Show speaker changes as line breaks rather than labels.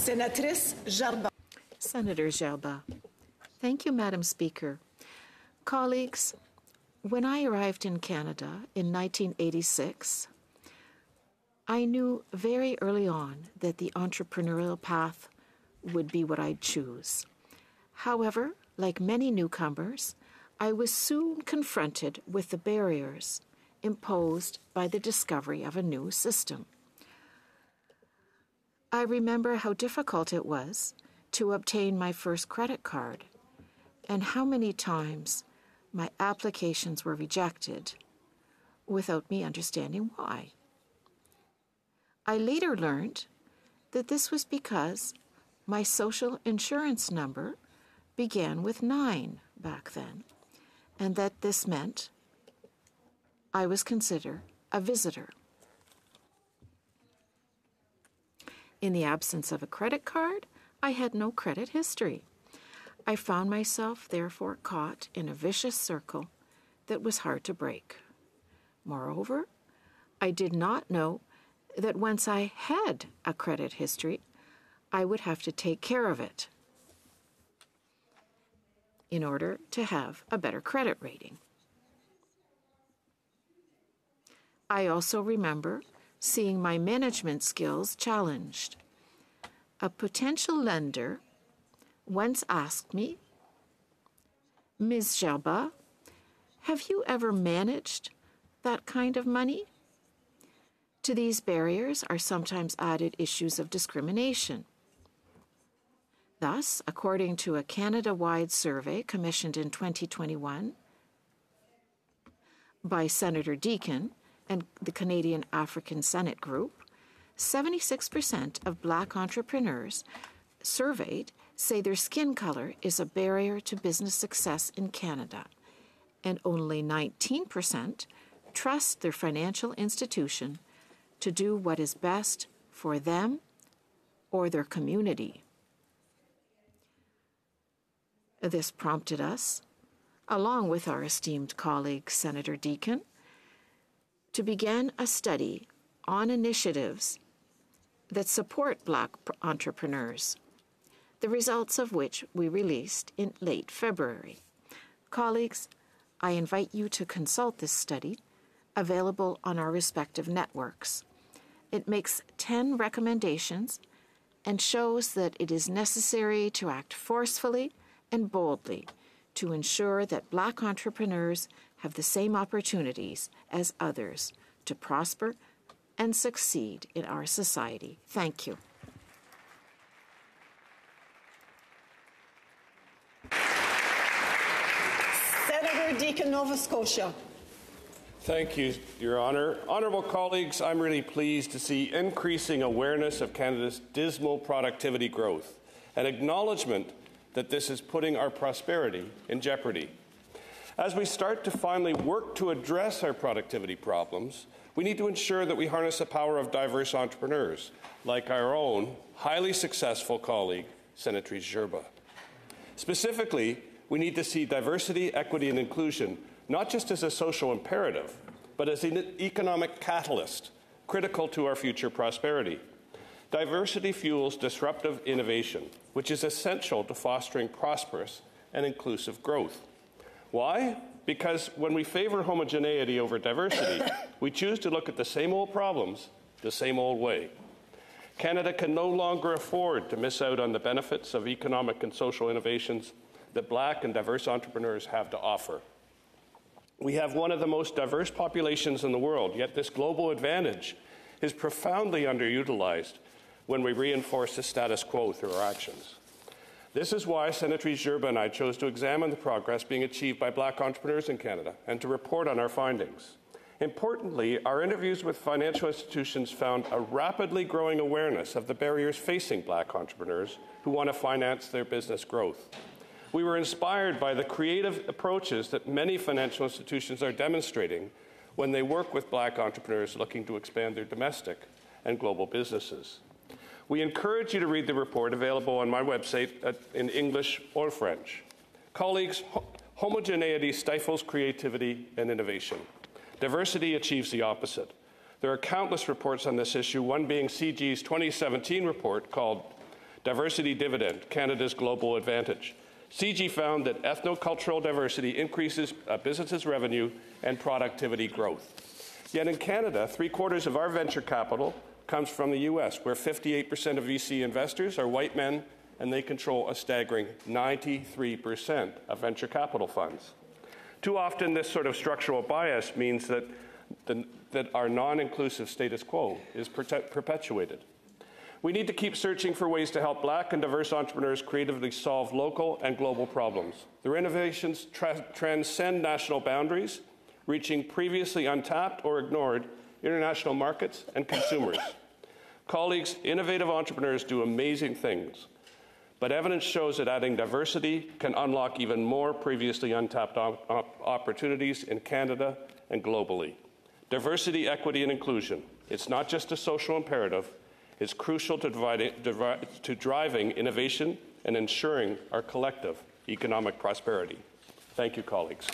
Senatrice Gerba.
Senator Gerba. Thank you, Madam Speaker. Colleagues, when I arrived in Canada in 1986, I knew very early on that the entrepreneurial path would be what I'd choose. However, like many newcomers, I was soon confronted with the barriers imposed by the discovery of a new system. I remember how difficult it was to obtain my first credit card and how many times my applications were rejected without me understanding why. I later learned that this was because my social insurance number began with 9 back then, and that this meant I was considered a visitor. In the absence of a credit card, I had no credit history. I found myself, therefore, caught in a vicious circle that was hard to break. Moreover, I did not know that once I had a credit history, I would have to take care of it in order to have a better credit rating. I also remember seeing my management skills challenged. A potential lender once asked me, "Ms. Gerba, have you ever managed that kind of money?" To these barriers are sometimes added issues of discrimination. Thus, according to a Canada-wide survey commissioned in 2021 by Senator Deacon and the Canadian African Senate Group, 76% of Black entrepreneurs surveyed say their skin color is a barrier to business success in Canada, and only 19% trust their financial institution to do what is best for them or their community. This prompted us, along with our esteemed colleague Senator Deacon, to begin a study on initiatives that support Black entrepreneurs, the results of which we released in late February. Colleagues, I invite you to consult this study, available on our respective networks. It makes 10 recommendations and shows that it is necessary to act forcefully and boldly to ensure that Black entrepreneurs have the same opportunities as others to prosper and succeed in our society. Thank you.
Senator Deacon, Nova Scotia.
Thank you, Your Honour. Honourable colleagues, I'm really pleased to see increasing awareness of Canada's dismal productivity growth and acknowledgement that this is putting our prosperity in jeopardy. As we start to finally work to address our productivity problems, we need to ensure that we harness the power of diverse entrepreneurs, like our own highly successful colleague, Senatrice Gerba. Specifically, we need to see diversity, equity, and inclusion not just as a social imperative, but as an economic catalyst critical to our future prosperity. Diversity fuels disruptive innovation, which is essential to fostering prosperous and inclusive growth. Why? Because when we favor homogeneity over diversity, we choose to look at the same old problems the same old way. Canada can no longer afford to miss out on the benefits of economic and social innovations that Black and diverse entrepreneurs have to offer. We have one of the most diverse populations in the world, yet this global advantage is profoundly underutilized when we reinforce the status quo through our actions. This is why Senatrice Gerba and I chose to examine the progress being achieved by Black entrepreneurs in Canada and to report on our findings. Importantly, our interviews with financial institutions found a rapidly growing awareness of the barriers facing Black entrepreneurs who want to finance their business growth. We were inspired by the creative approaches that many financial institutions are demonstrating when they work with Black entrepreneurs looking to expand their domestic and global businesses. We encourage you to read the report available on my website in English or French. Colleagues, homogeneity stifles creativity and innovation. Diversity achieves the opposite. There are countless reports on this issue, one being CG's 2017 report called Diversity Dividend, Canada's global advantage. CG found that ethnocultural diversity increases businesses' revenue and productivity growth. Yet in Canada, 3/4 of our venture capital comes from the U.S., where 58% of VC investors are white men, and they control a staggering 93% of venture capital funds. Too often, this sort of structural bias means that our non-inclusive status quo is perpetuated. We need to keep searching for ways to help Black and diverse entrepreneurs creatively solve local and global problems. Their innovations transcend national boundaries, reaching previously untapped or ignored international markets and consumers. Colleagues, innovative entrepreneurs do amazing things, but evidence shows that adding diversity can unlock even more previously untapped opportunities in Canada and globally. Diversity, equity, and inclusion. It's not just a social imperative. It's crucial to driving innovation and ensuring our collective economic prosperity. Thank you, colleagues.